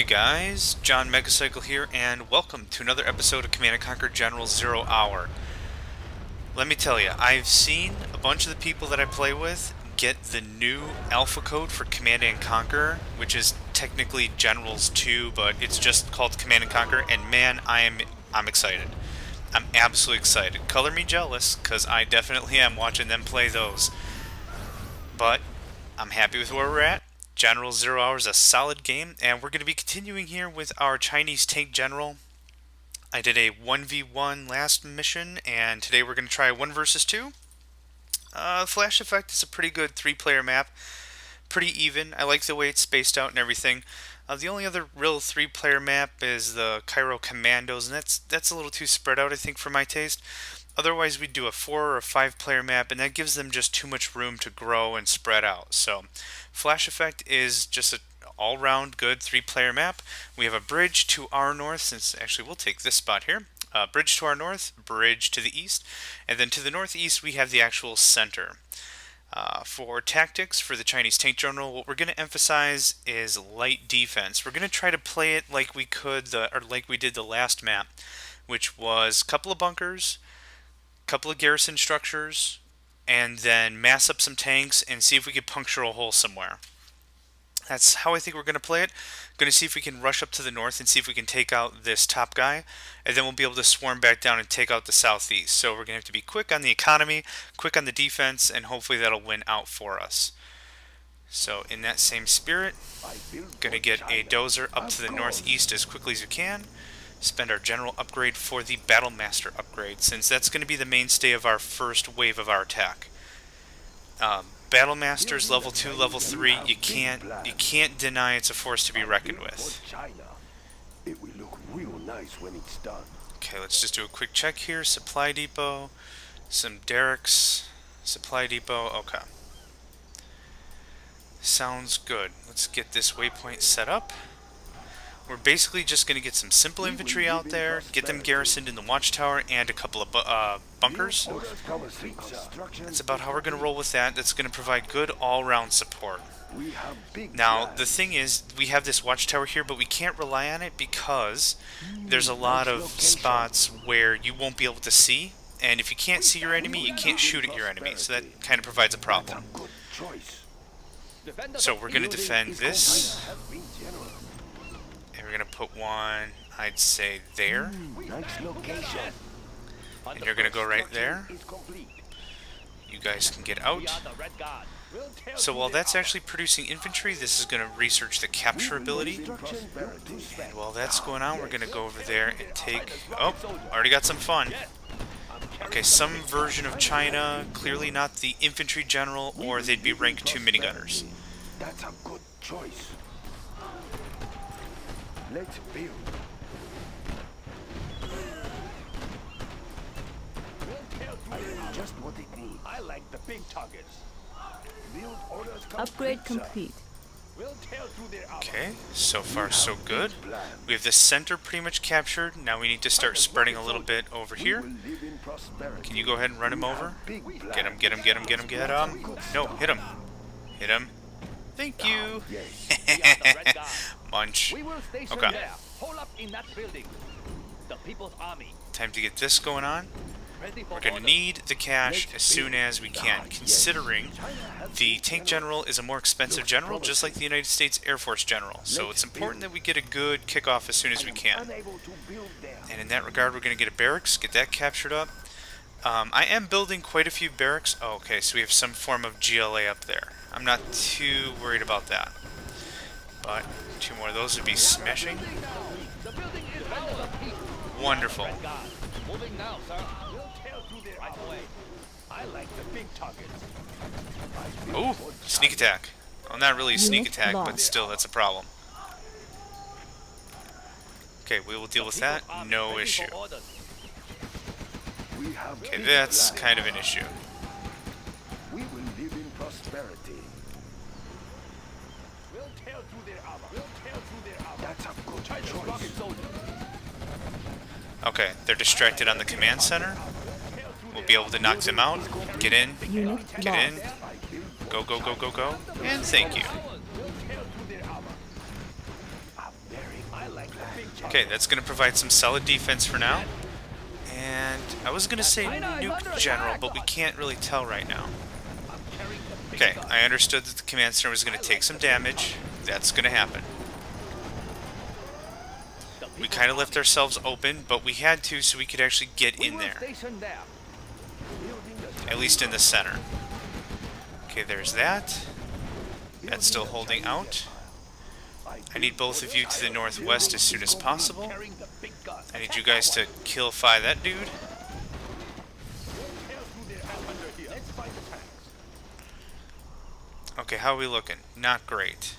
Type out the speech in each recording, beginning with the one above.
Hey guys, John Megacycle here, and welcome to another episode of Command & Conquer General 0 Hour. Let me tell you, I've seen a bunch of the people that I play with get the new alpha code for Command & Conquer, which is technically Generals 2, but it's just called Command & Conquer, and man, I'm excited. I'm absolutely excited. Color me jealous, because I definitely am watching them play those. But I'm happy with where we're at. General 0 Hour is a solid game, and we're going to be continuing here with our Chinese tank general. I did a 1v1 last mission, and today we're going to try a 1 versus 2. Flash Effect is a pretty good 3-player map. Pretty even. I like the way it's spaced out and everything. The only other real 3-player map is the Cairo Commandos, and that's a little too spread out, I think, for my taste. Otherwise, we'd do a 4 or 5-player map, and that gives them just too much room to grow and spread out. So, Flash Effect is just an all-round good 3-player map. We have a bridge to our north, since actually we'll take this spot here. Bridge to our north, bridge to the east, and then to the northeast we have the actual center. For tactics for the Chinese tank general, what we're going to emphasize is light defense. We're going to try to play it like we could, or like we did the last map, which was a couple of bunkers, couple of garrison structures, and then mass up some tanks and see if we can puncture a hole somewhere. That's how I think we're going to play it. Going to see if we can rush up to the north and see if we can take out this top guy, and then we'll be able to swarm back down and take out the southeast. So we're going to have to be quick on the economy, quick on the defense, and hopefully that'll win out for us. So in that same spirit, going to get a dozer up to the northeast as quickly as you can. Spend our general upgrade for the Battle Master upgrade, since that's going to be the mainstay of our first wave of our attack. Battle Masters level 2, level 3, you can't deny it's a force to be reckoned with. It will look real nice when it's done. Okay, let's just do a quick check here. Supply depot, some derricks, supply depot. Okay, sounds good. Let's get this waypoint set up. We're basically just going to get some simple infantry out there, get them garrisoned in the watchtower, and a couple of bunkers. That's about how we're going to roll with that. That's going to provide good all-round support. Now, the thing is, we have this watchtower here, but we can't rely on it because there's a lot of spots where you won't be able to see, and if you can't see your enemy, you can't shoot at your enemy, so that kind of provides a problem. So we're going to defend this. And we're going to put one, I'd say, there. And you're going to go right there. You guys can get out. So while that's actually producing infantry, this is going to research the capture ability. And while that's going on, we're going to go over there and take... Oh, already got some fun. Okay, some version of China, clearly not the infantry general, or they'd be rank 2 minigunners. That's a good choice. Let's build. Just what it needs. I like the big targets. Build orders Upgrade complete. Okay, so far so good. We have the center pretty much captured. Now we need to start spreading a little bit over here. Can you go ahead and run him over? Get him, get him, get him, get him, get him. No, hit him. Hit him. Thank you. Munch. Okay. Time to get this going on. We're going to need the cash as soon as we can, considering the tank general is a more expensive general, just like the United States Air Force general. So it's important that we get a good kickoff as soon as we can. And in that regard, we're going to get a barracks, get that captured up. I am building quite a few barracks. Oh, okay, so we have some form of GLA up there. I'm not too worried about that. But 2 more of those would be smashing. Wonderful. Oh, sneak attack. Well, not really a sneak attack, but still, that's a problem. Okay, we will deal with that. No issue. Okay, that's kind of an issue. We will live in prosperity. That's a good choice. Okay, they're distracted on the command center. We'll be able to knock them out. Get in. Get in. Go, go, go, go, go. And thank you. Okay, that's going to provide some solid defense for now. And I was going to say nuke general, but we can't really tell right now. Okay, I understood that the command center was going to take some damage. That's going to happen. We kind of left ourselves open, but we had to so we could actually get in there. At least in the center. Okay, there's that. That's still holding out. I need both of you to the northwest as soon as possible. I need you guys to kill-fy that dude. Okay, how are we looking? Not great.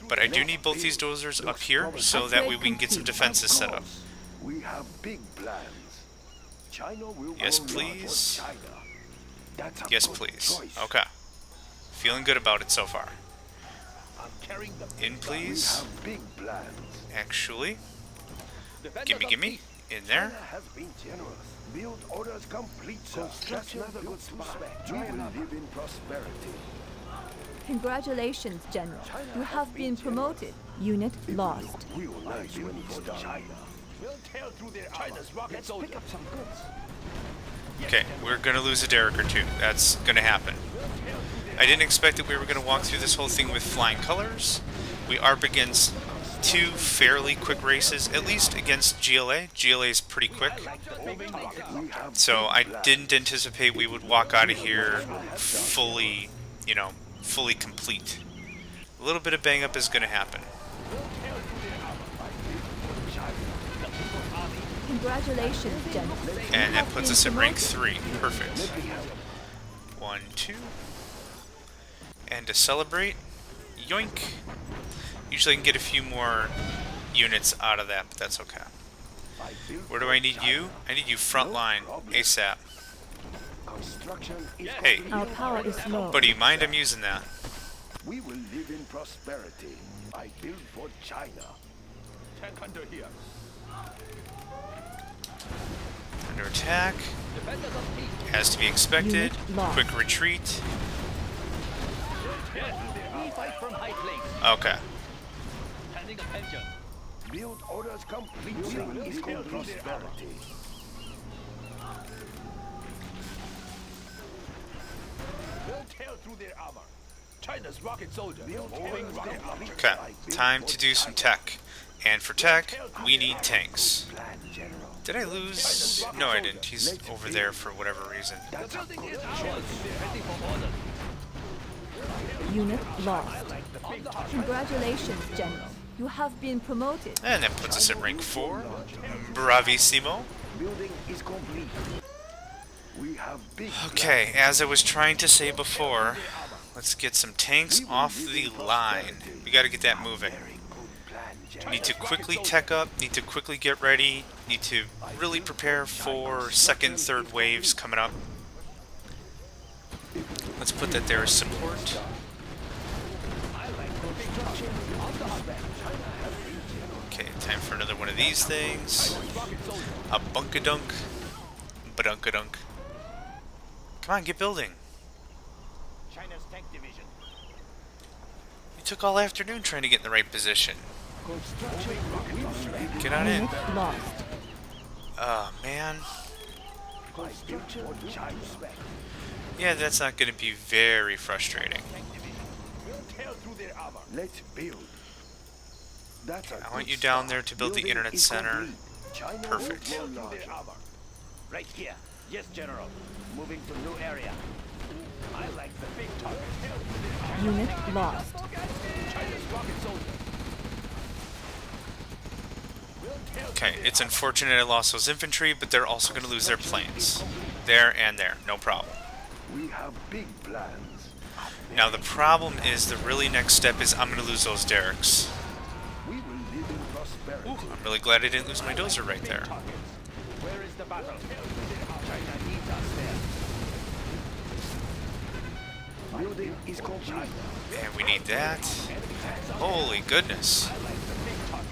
But I do need both these dozers up here so that way we can get some defenses set up. We have big plans. China will Yes, go please. north of China. That's a Yes, good please. choice. Okay. Feeling good about it so far. In, We please. have big plans. Actually. Gimme. In there. China has been generous. Build orders complete, sir. That's not a good spot. We will live in prosperity. Congratulations, General. You have been promoted. Unit lost. We will nice when it's done. China. We'll tear through their China's rocket soldier. Pick up some goods. Okay, we're gonna lose a Derrick or two. That's gonna happen. I didn't expect that we were gonna walk through this whole thing with flying colors. We are up against two fairly quick races, at least against GLA. GLA is pretty quick. So I didn't anticipate we would walk out of here fully, you know, fully complete. A little bit of bang up is gonna happen. Congratulations, General. And that puts us at rank 3. Perfect. 1, 2. And to celebrate, yoink. Usually I can get a few more units out of that, but that's okay. Where do I need you? I need you front line, ASAP. Hey, Our power is low. but do you mind I'm using that? We will live in prosperity. I build for China. Tank hunter here. Under attack. As to be expected. Quick retreat. Okay. Build orders complete. Is called prosperity. We'll tear through their armor. China's rocket soldier. Moving rocket armor. Okay. Time to do some tech. And for tech, we need tanks. Did I lose? No, I didn't. He's over there for whatever reason. Unit lost. Congratulations, General. You have been promoted. And that puts us at rank 4. Bravissimo. Building is complete. We have big Okay, as I was trying to say before, let's get some tanks off the line. We gotta get that moving. Need to quickly tech up, need to quickly get ready, need to really prepare for second, third waves coming up. Let's put that there as support. Okay, time for another one of these things. A bunkadunk. Badunkadunk. Come on, get building. China's tank division. You took all afternoon trying to get in the right position. Get on in. Unit lost. Oh, man. Yeah, that's not going to be very frustrating. Let's build. I want you down there to build the internet center. Perfect. Right here. Yes, General. Moving to new area. I like the big target. Unit lost. China's rocket soldier. Okay, it's unfortunate I lost those infantry, but they're also going to lose their planes. There and there, no problem. We have big plans. Now the problem is the really next step is I'm going to lose those derricks. We will live in prosperity. Ooh, I'm really glad I didn't lose my dozer right there. Where is the battle? China needs us there. Building is complete. And we need that. Holy goodness.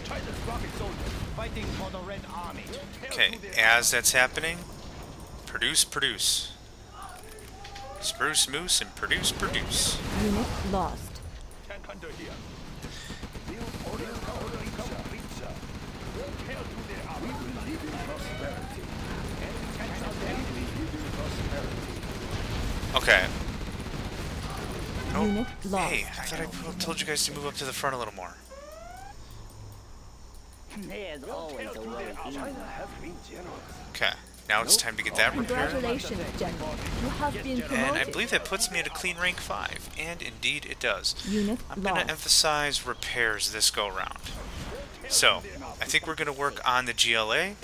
China's rocket soldier fighting for the Red Army. Okay, as that's happening, produce, produce. Spruce moose and produce, produce. Unit lost. Tank hunter here. Build order complete, sir. Okay. Oh, Unit lost. hey, I thought I told you guys to move up to the front a little more. There's always a way in. Okay, now it's time to get that repaired. Congratulations, General. You have been And I promoted. believe that puts me at a clean rank 5, and indeed it does. Unit I'm going to lost. emphasize repairs this go round. So, I think we're going to work on the GLA.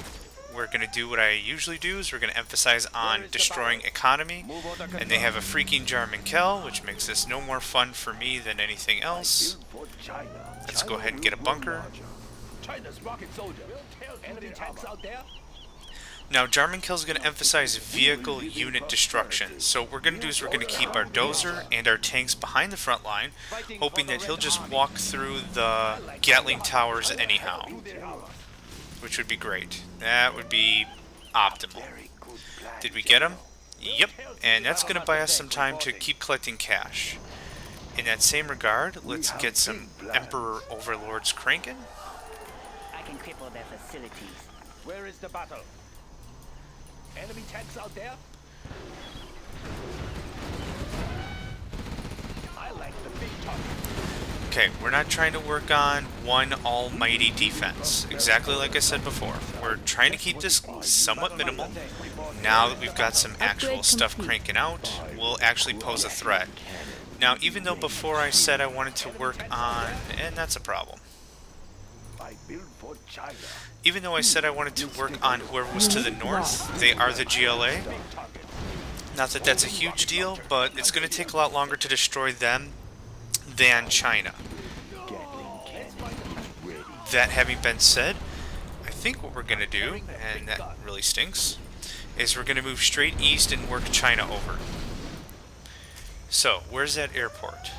We're going to do what I usually do, is we're going to emphasize on destroying economy. And they have a freaking Jarmankel, which makes this no more fun for me than anything else. Let's go ahead and get a bunker. China's rocket soldier. Enemy tanks out there. Now, Jarmankel is going to emphasize vehicle unit destruction. So what we're going to do is we're going to keep our dozer and our tanks behind the front line, hoping that he'll just walk through the Gatling towers anyhow, which would be great. That would be optimal. Did we get him? Yep. And that's going to buy us some time to keep collecting cash. In that same regard, let's get some Emperor Overlords cranking. I can cripple their facilities. Where is the battle? Enemy tanks out there? I like the big talk. Okay, we're not trying to work on one almighty defense. Exactly like I said before. We're trying to keep this somewhat minimal. Now that we've got some actual stuff cranking out, we'll actually pose a threat. Now, even though before I said I wanted to work on... and that's a problem. Even though I said I wanted to work on whoever was to the north, they are the GLA. Not that that's a huge deal, but it's going to take a lot longer to destroy them than China. That having been said, I think what we're going to do, and that really stinks, is we're going to move straight east and work China over. So, where's that airport?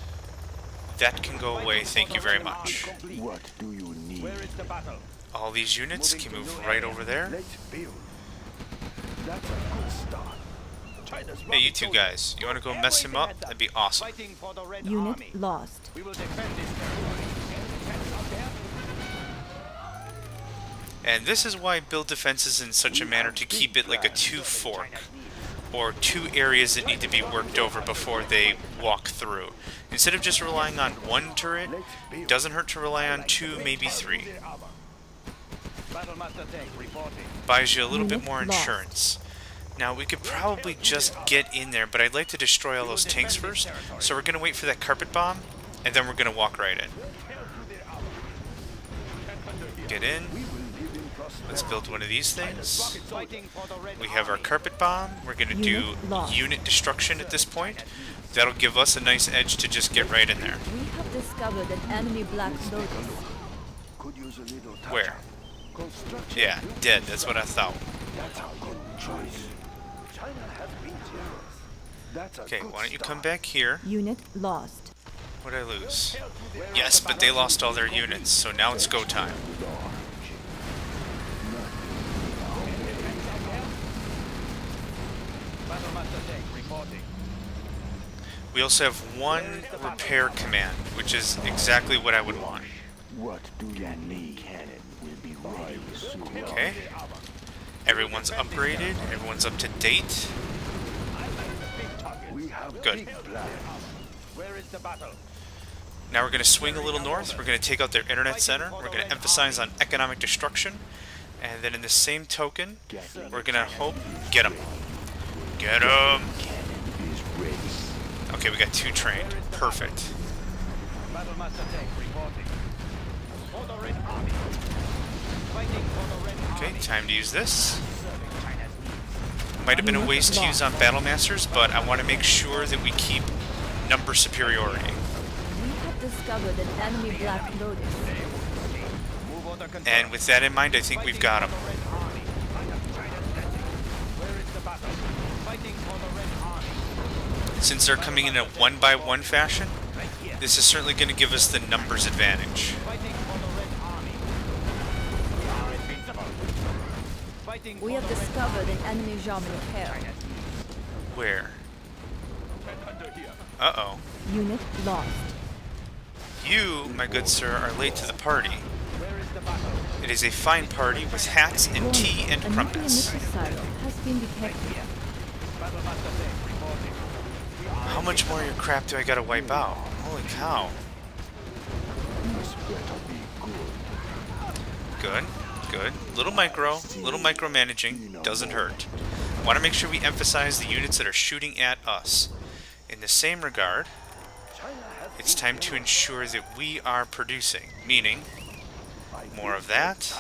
That can go away, thank you very much. What do you need? Where is the battle? All these units can move right over there. Let's build. That's a good start. China's Hey, you two guys, you want to go mess him up? That'd be awesome. Fighting for the Red Unit Army. lost. We will defend this territory. Enemy tanks out there? And this is why I build defenses in such a manner to keep it like a two-fork, or two areas that need to be worked over before they walk through. Instead of just relying on one turret, it doesn't hurt to rely on two, maybe three. Battlemaster tank reporting. Buys you a little bit Unit more lost. insurance. Now, we could probably just get in there, but I'd like to destroy all those tanks first, so we're going to wait for that carpet bomb, and then we're going to walk right in. Get in. Let's build one of these things. Fighting for the Red We have our Army. carpet bomb. We're going to do Unit lost. unit destruction at this point. That'll give us a nice edge to just get right in there. We have discovered an enemy Black Lotus. Could use a little touch. Where? Construction. Yeah, dead. That's what I thought. That's a good choice. China has been generous. That's a Okay, good why don't you start. come back here? Unit lost. What did I lose? Yes, but they lost all their units, so now it's go time. Battlemaster tank reporting. We also have one repair command, which is exactly what I would want. What do you need? Cannon will be ready soon. Okay. Everyone's upgraded. Everyone's up to date. We have Good. big plans. Where is the battle? Now we're going to swing a little north. We're going to take out their internet center. We're going to emphasize on economic destruction. And then in the same token, we're going to hope... Get them. Get them. Cannon is ready. Okay, we got two trained. Perfect. Battlemaster tank reporting. For the Red Army. Fighting for the Red Army. Okay, time to use this. Serving China's needs. Might have been a waste to use on Battle Masters, but I want to make sure that we keep number superiority. We have discovered an enemy Black Lotus. Move order confirmed. And with that in mind, I think we've got them. For the Red Army. Where is the battle? Fighting for the Red Army. Since they're coming in a one-by-one fashion, Right here. this is certainly going to give us the numbers advantage. Fighting for the Red Army. We are invincible. Fighting We for have the Red discovered an enemy Jean Militaire. Where? Uh-oh. Unit lost. You, my good sir, are late to the party. Where is It is a fine party with hats and Warning, tea and a nuclear crumpets. missile silo has been detected. How much more of your crap do I gotta wipe out? Holy cow. This better be good. Good, good. Little micromanaging doesn't hurt. Want to make sure we emphasize the units that are shooting at us. In the same regard, it's time to ensure that we are producing, meaning more of that,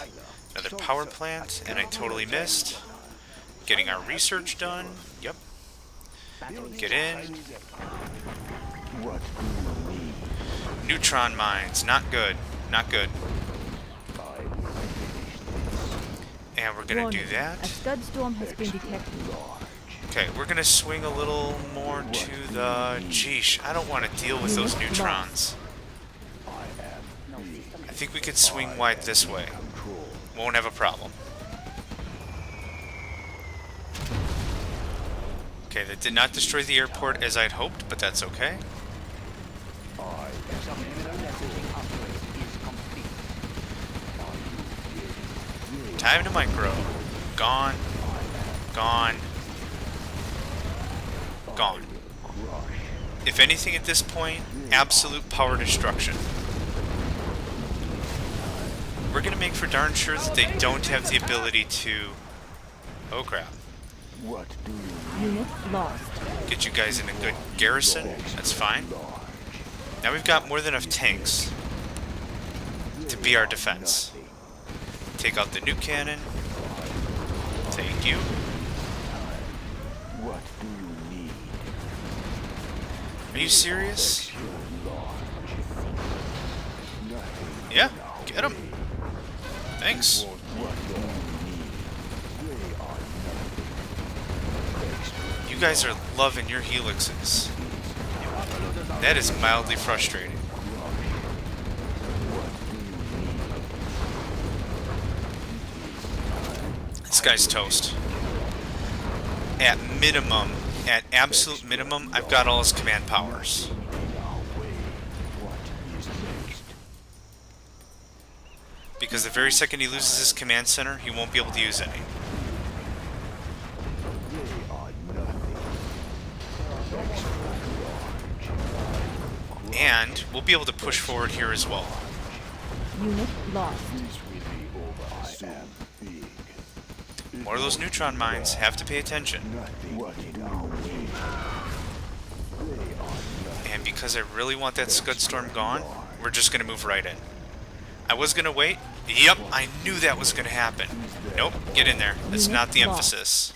another power plant, and I totally missed. Getting our research done, yep. Get in. What do you need? Neutron mines, not good, not good. And we're gonna do Warning, a that. scud storm has been detected. Okay, we're gonna swing a little more to the... Geesh, I don't want to deal with those neutrons. I think we could swing wide this way. Won't have a problem. Okay, that did not destroy the airport as I'd hoped, but that's okay. Time to micro. Gone. Gone. Gone. If anything at this point, absolute power destruction. We're gonna make for darn sure that they don't have the ability to... Oh crap. What do you Unit lost. Get you guys in a good garrison. That's fine. Now we've got more than enough tanks to be our defense. Take out the nuke cannon. Thank you. What do you need? Are you serious? Nothing. Yeah, get him. Thanks. What do you need? They are nothing. You guys are loving your helixes. That is mildly frustrating. This guy's toast. At minimum, at absolute minimum, I've got all his command powers. Because the very second he loses his command center, he won't be able to use any. And we'll be able to push forward here as well. Unit lost. I am big. More of those neutron mines. Have to pay attention. What do you need? And because I really want that Scud Storm gone, we're just going to move right in. I was going to wait. Yep, I knew that was going to happen. Nope, get in there. That's not the emphasis.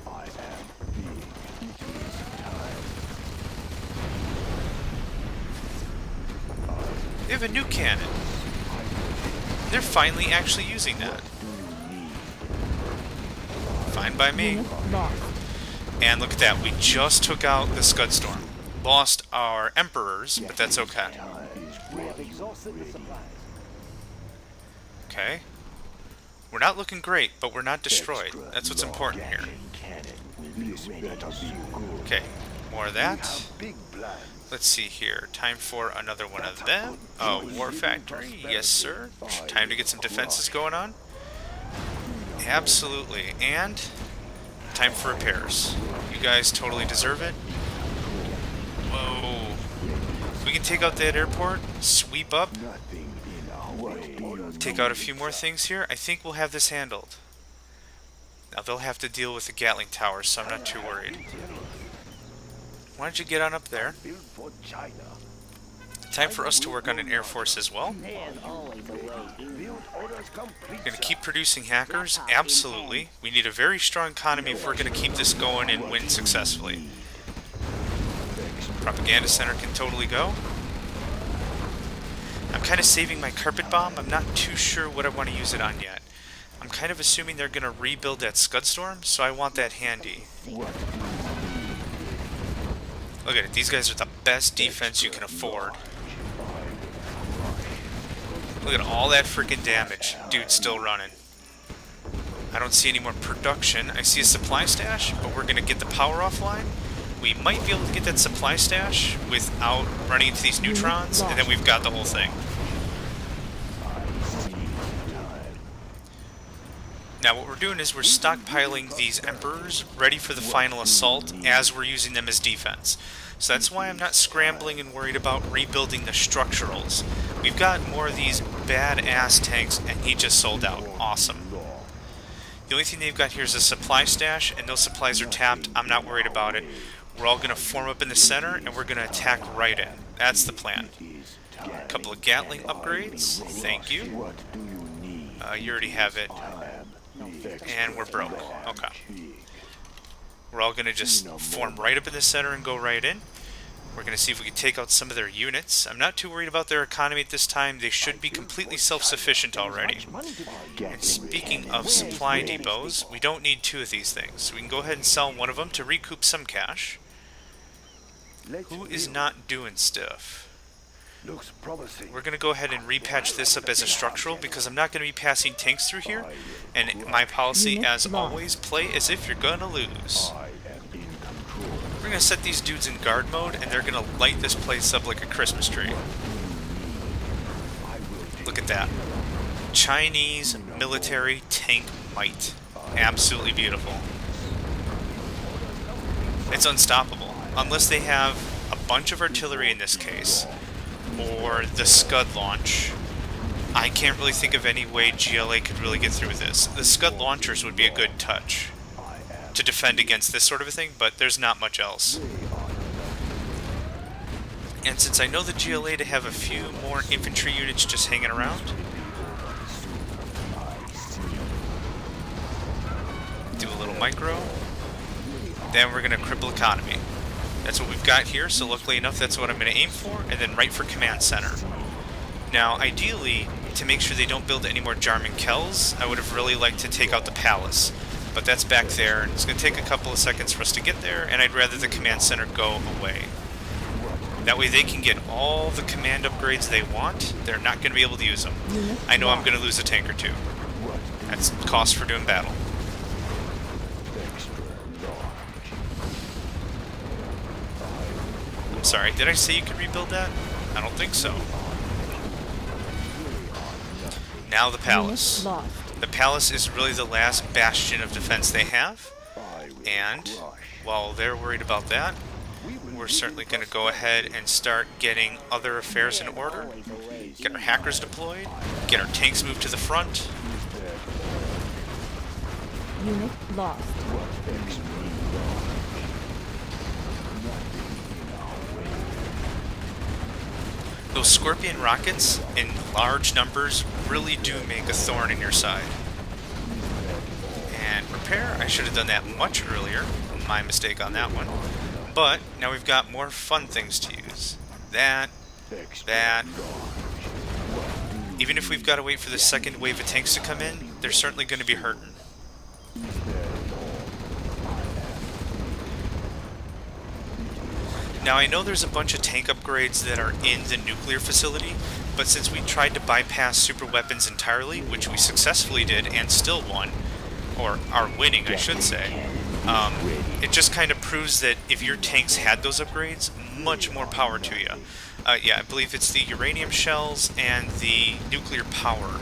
I am big. It is time. They have a nuke cannon. They're finally actually using that. Fine by me. Unit lost. And look at that, we just took out the Scud Storm. Lost our Emperors, but that's okay. We have exhausted the supplies. Okay. We're not looking great, but we're not destroyed. That's what's important here. This better be good. Okay, more of that. Big plan. Let's see here. Time for another one of them. Oh, War Factory. Yes, sir. Time to get some defenses going on. Absolutely. And time for repairs. You guys totally deserve it. Whoa. We can take out that airport, sweep up, Nothing in our way. take out a few more things here. I think we'll have this handled. Now they'll have to deal with the Gatling towers, so I'm not too worried. Why don't you get on up there? Built for China. Time for us to work on an air force as well. Build orders complete. We're going to keep producing hackers, absolutely. We need a very strong economy if we're going to keep this going and win successfully. Propaganda center can totally go. I'm kind of saving my carpet bomb. I'm not too sure what I want to use it on yet. I'm kind of assuming they're going to rebuild that Scud Storm, so I want that handy. Look at it. These guys are the best defense you can afford. Look at all that freaking damage. Dude's still running. I don't see any more production. I see a supply stash, but we're going to get the power offline. We might be able to get that supply stash without running into these neutrons, and then we've got the whole thing. Now what we're doing is we're stockpiling these Emperors ready for the final assault as we're using them as defense. So that's why I'm not scrambling and worried about rebuilding the structurals. We've got more of these badass tanks, and he just sold out. Awesome. The only thing they've got here is a supply stash, and those supplies are tapped. I'm not worried about it. We're all going to form up in the center, and we're going to attack right in. That's the plan. A couple of Gatling upgrades. Thank you. You already have it. And we're broke. Okay. We're all going to just form right up in the center and go right in. We're going to see if we can take out some of their units. I'm not too worried about their economy at this time. They should be completely self-sufficient already. And speaking of supply depots, we don't need 2 of these things. So we can go ahead and sell one of them to recoup some cash. Who is not doing stuff? Looks promising. We're going to go ahead and repatch this up as a structural because I'm not going to be passing tanks through here. And my policy, as always, play as if you're going to lose. We're going to set these dudes in guard mode, and they're going to light this place up like a Christmas tree. Look at that. Chinese military tank might. Absolutely beautiful. It's unstoppable. Unless they have a bunch of artillery in this case, or the Scud launch. I can't really think of any way GLA could really get through this. The Scud launchers would be a good touch to defend against this sort of a thing, but there's not much else. And since I know the GLA to have a few more infantry units just hanging around, do a little micro, then we're going to cripple economy. That's what we've got here, so luckily enough that's what I'm going to aim for, and then right for command center. Now ideally, to make sure they don't build any more Jarman Kells, I would have really liked to take out the palace. But that's back there, and it's going to take a couple of seconds for us to get there, and I'd rather the command center go away. That way they can get all the command upgrades they want. They're not going to be able to use them. I know I'm going to lose a tank or 2. That's cost for doing battle. I'm sorry, did I say you could rebuild that? I don't think so. Now the palace. The palace is really the last bastion of defense they have, and while they're worried about that, we're certainly going to go ahead and start getting other affairs in order, get our hackers deployed, get our tanks moved to the front. Unit lost. Those Scorpion rockets in large numbers really do make a thorn in your side. And repair, I should have done that much earlier. My mistake on that one. But now we've got more fun things to use. That. Even if we've got to wait for the second wave of tanks to come in, they're certainly going to be hurting. Now I know there's a bunch of tank upgrades that are in the nuclear facility, but since we tried to bypass super weapons entirely, which we successfully did and still won, or are winning I should say, it just kind of proves that if your tanks had those upgrades, much more power to you. Yeah, I believe it's the uranium shells and the nuclear power,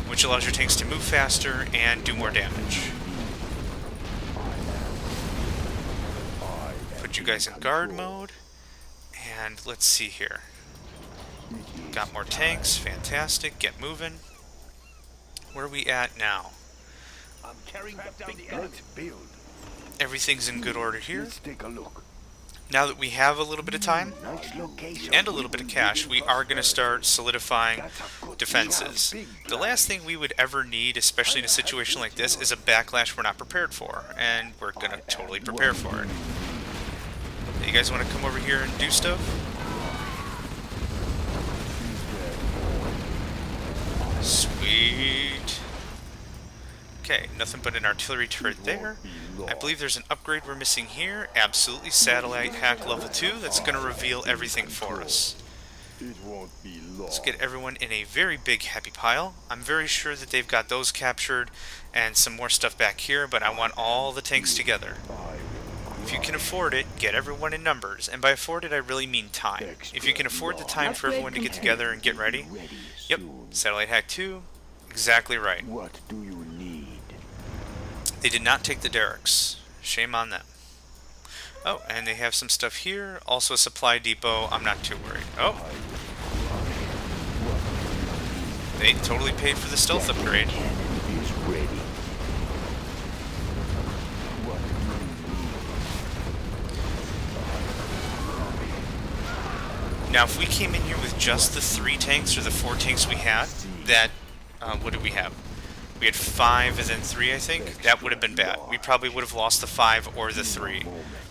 which allows your tanks to move faster and do more damage. Put you guys in guard mode. And let's see here. Got more tanks, fantastic, get moving. Where are we at now? I'm carrying the big gun. Let's build. Everything's in good order here. Let's take a look. Now that we have a little bit of time Nice location. and a little bit of cash, we are going to start solidifying defenses. The last thing we would ever need, especially in a situation like this, is a backlash we're not prepared for, and we're going to totally prepare for it. You guys want to come over here and do stuff? Sweet. Okay, nothing but an artillery turret there. I believe there's an upgrade we're missing here. Absolutely, satellite hack level 2. That's going to reveal everything for us. Let's get everyone in a very big happy pile. I'm very sure that they've got those captured and some more stuff back here, but I want all the tanks together. If you can afford it, get everyone in numbers. And by afford it, I really mean time. If you can afford the time for everyone to get together and get ready, yep, satellite hack 2, exactly right. What do you need? They did not take the derricks. Shame on them. Oh, and they have some stuff here. Also a supply depot. I'm not too worried. Oh! They totally paid for the stealth upgrade. Cannon is ready. Now, if we came in here with just the 3 tanks or the 4 tanks we had, that, what did we have? We had 5 and then 3, I think. That would have been bad. We probably would have lost the 5 or the 3.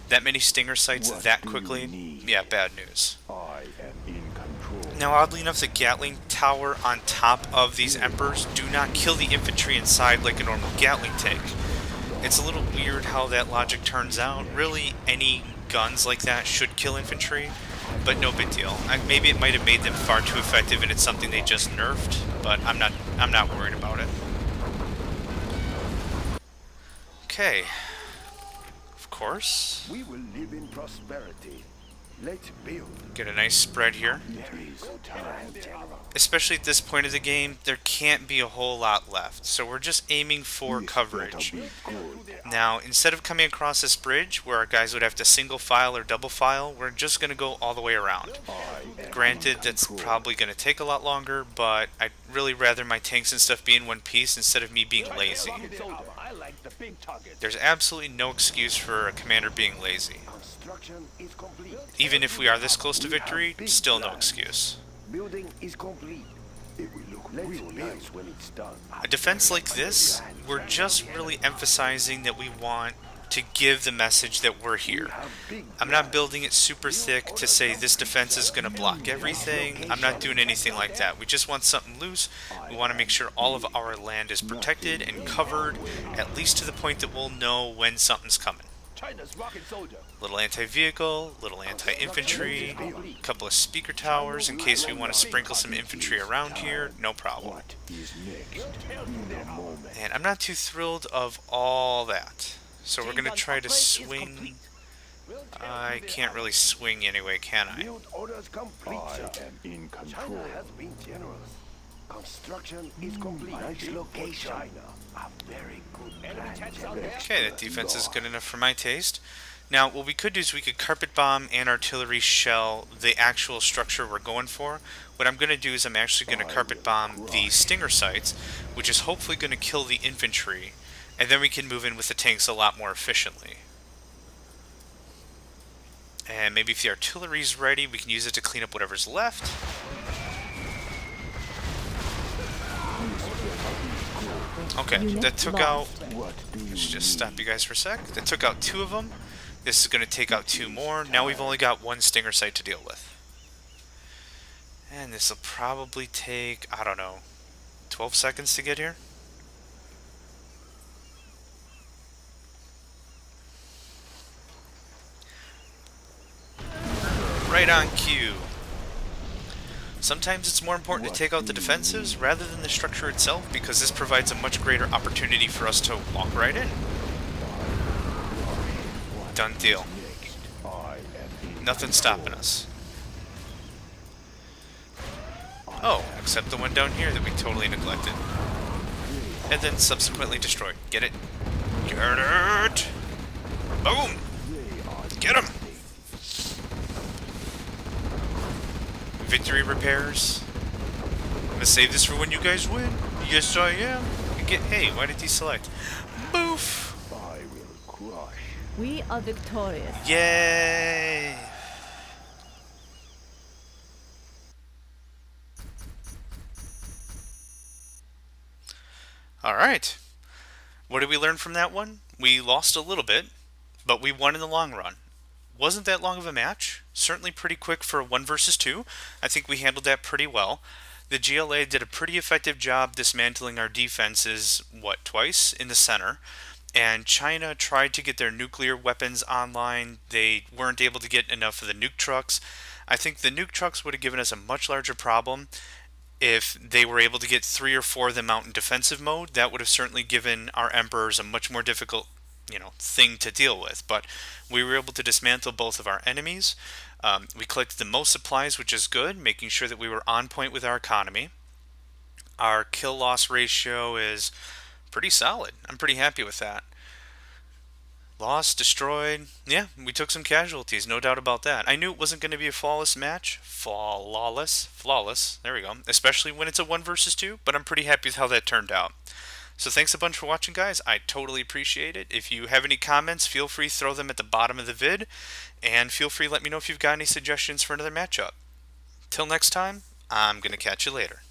That many stinger sights that quickly? Yeah, bad news. I am in control. Now, oddly enough, the Gatling tower on top of these Emperors do not kill the infantry inside like a normal Gatling tank. It's a little weird how that logic turns out. Really, any guns like that should kill infantry, but no big deal. Maybe it might have made them far too effective and it's something they just nerfed, but I'm not worried about it. Okay. Of course. We will live in prosperity. Let's build. Get a nice spread here. There is time, General. Especially at this point of the game, there can't be a whole lot left, so we're just aiming for This coverage. better be good. Now, instead of coming across this bridge where our guys would have to single file or double file, we're just going to go all the way around. Granted, that's probably going to take a lot longer, but I'd really rather my tanks and stuff be in one piece instead of me being lazy. I like the big target. There's absolutely no excuse for a commander being lazy. Construction is complete. Even if we are this close to victory, still no excuse. Building is complete. It will look real nice when it's done. A defense like this, we're just really emphasizing that we want to give the message that we're here. I'm not building it super thick to say this defense is going to block everything. I'm not doing anything like that. We just want something loose. We want to make sure all of our land is protected and covered, at least to the point that we'll know when something's coming. China's rocket soldier. Little anti-vehicle, little anti-infantry, a couple of speaker towers in case we want to sprinkle some infantry around here, no problem. What is next? In a moment. And I'm not too thrilled of all that. So we're going to try to swing. I can't really swing anyway, can I? Build orders complete, sir. I am in control. China has been generous. Construction is complete. Nice location. China. A very good plan. Okay, that defense is good enough for my taste. Now, what we could do is we could carpet bomb and artillery shell the actual structure we're going for. What I'm going to do is I'm actually going to carpet bomb the stinger sites, which is hopefully going to kill the infantry, and then we can move in with the tanks a lot more efficiently. And maybe if the artillery's ready, we can use it to clean up whatever's left. Okay, that took out... Let's just stop you guys for a sec. That took out 2 of them. This is going to take out 2 more. Now we've only got 1 stinger site to deal with. And this will probably take, I don't know, 12 seconds to get here. Right on cue. Sometimes it's more important to take out the defensives rather than the structure itself, because this provides a much greater opportunity for us to walk right in. Done deal. Nothing stopping us. Oh, except the one down here that we totally neglected. And then subsequently destroyed. Get it? Get it! Boom! Get him! Victory repairs. I'm gonna save this for when you guys win. Yes, I am. Hey, why did he select? Boof! I will crush. We are victorious. Yay! Alright. What did we learn from that one? We lost a little bit, but we won in the long run. Wasn't that long of a match. Certainly pretty quick for a 1 versus 2. I think we handled that pretty well. The GLA did a pretty effective job dismantling our defenses, twice in the center. And China tried to get their nuclear weapons online. They weren't able to get enough of the nuke trucks. I think the nuke trucks would have given us a much larger problem if they were able to get 3 or 4 of them out in defensive mode. That would have certainly given our emperors a much more difficult thing to deal with. But we were able to dismantle both of our enemies. We collected the most supplies, which is good, making sure that we were on point with our economy. Our kill-loss ratio is pretty solid. I'm pretty happy with that. Lost, destroyed. Yeah, we took some casualties, no doubt about that. I knew it wasn't going to be a flawless match. Flawless. There we go. Especially when it's a 1 versus 2, but I'm pretty happy with how that turned out. So thanks a bunch for watching, guys. I totally appreciate it. If you have any comments, feel free to throw them at the bottom of the vid. And feel free to let me know if you've got any suggestions for another matchup. Till next time, I'm going to catch you later.